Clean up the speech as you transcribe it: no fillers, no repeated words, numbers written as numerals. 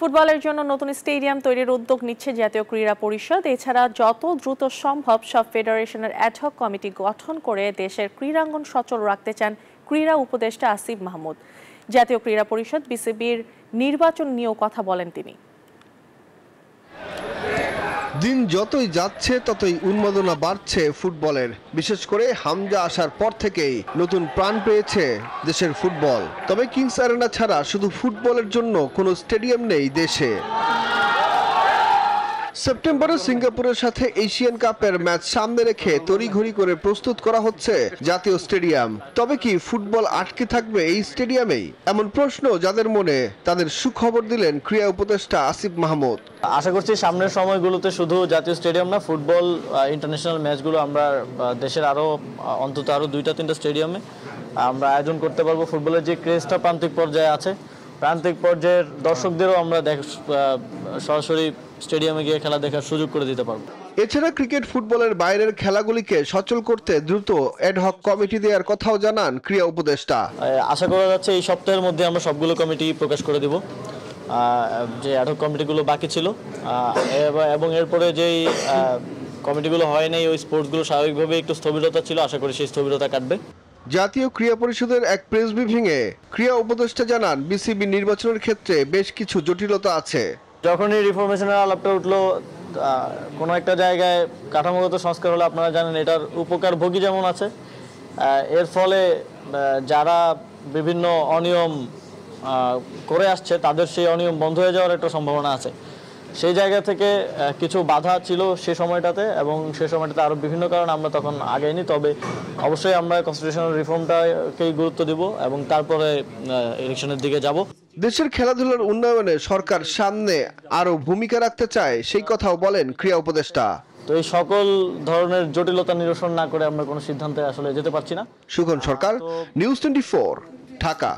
ফুটবলের জন্য নতুন স্টেডিয়াম তৈরির উদ্যোগ নিচ্ছে জাতীয় ক্রীড়া পরিষদ। এছাড়া যত দ্রুত সম্ভব সব ফেডারেশনের অ্যাডহক কমিটি গঠন করে দেশের ক্রীড়াঙ্গন সচল রাখতে চান ক্রীড়া উপদেষ্টা আসিফ মাহমুদ। জাতীয় ক্রীড়া পরিষদ বিসিবির নির্বাচন নিয়েও কথা বলেন তিনি। দিন যতই যাচ্ছে ততই উন্মাদনা বাড়ছে ফুটবলের। বিশেষ করে হামজা আসার পর থেকেই নতুন প্রাণ পেয়েছে দেশের ফুটবল। তবে কিংস অ্যারেনা ছাড়া শুধু ফুটবলের জন্য কোনো স্টেডিয়াম নেই দেশে। সেপ্টেম্বরে সিঙ্গাপুরের সাথে এশিয়ান কাপের ম্যাচ সামনে রেখে তড়িঘড়ি করে প্রস্তুত করা হচ্ছে জাতীয় স্টেডিয়াম। তবে কি ফুটবল আটকে থাকবে এই স্টেডিয়ামেই? এমন প্রশ্ন যাদের মনে, তাদের সুখবর দিলেন ক্রীড়া উপদেষ্টা আসিফ মাহমুদ। আশা করছি সামনের সময়গুলোতে শুধু জাতীয় স্টেডিয়াম না, ফুটবল ইন্টারন্যাশনাল ম্যাচগুলো আমরা দেশের অন্তত আরও 2-3টা স্টেডিয়ামে আমরা আয়োজন করতে পারবো। ফুটবলের যে ক্রেজটা প্রান্তিক পর্যায়ে আছে, প্রান্তিক পর্যায়ের দর্শকদেরও আমরা সরাসরি স্টেডিয়ামে গিয়ে খেলা দেখার সুযোগ করে দিতে পারবো। এছাড়া ক্রিকেট ফুটবলের বাইরের খেলাগুলিকে সচল করতে দ্রুত অ্যাডহক কমিটি দেওয়ার কথাও জানান ক্রীড়া উপদেষ্টা। আশা করা যাচ্ছে এই সপ্তাহের মধ্যে আমরা সবগুলো কমিটি প্রকাশ করে দেব, যে অ্যাডহক কমিটিগুলো বাকি ছিল, এবং এরপরে যেই কমিটিগুলো হয় নাই, ওই স্পোর্টসগুলো স্বাভাবিকভাবে একটু স্থবিরতা ছিল, আশা করি সেই স্থবিরতা কাটবে। জাতীয় ক্রীড়া পরিষদের এক প্রেস ব্রিফিংয়ে ক্রীড়া উপদেষ্টা জানান, বিসিবি নির্বাচনের ক্ষেত্রে বেশ কিছু জটিলতা আছে। যখনই রিফরমেশনের আলাপটা উঠলো, কোনো একটা জায়গায় কাঠামোগত সংস্কার হলে আপনারা জানেন এটার উপকারভোগী যেমন আছে, এর ফলে যারা বিভিন্ন অনিয়ম করে আসছে তাদের সেই অনিয়ম বন্ধ হয়ে যাওয়ার একটা সম্ভাবনা আছে। সেই জায়গা থেকে কিছু বাধা ছিল সে সময়টাতে, এবং সে সময়টাতে আরও বিভিন্ন কারণে আমরা তখন আগেইনি। তবে অবশ্যই আমরা কনস্টিটিউশনাল রিফর্মটাকেই গুরুত্ব দিব এবং তারপরে ইলেকশনের দিকে যাব। দেশের খেলাধুলার উন্নয়নে সরকার সামনে আরও ভূমিকা রাখতে চায়, সেই কথাও বলেন ক্রীড়া উপদেষ্টা। তো এই সকল ধরনের জটিলতা নিরসন না করে আমরা কোনো সিদ্ধান্তে আসলে যেতে পারছি না। সুখন সরকার, নিউজ 24, ঢাকা।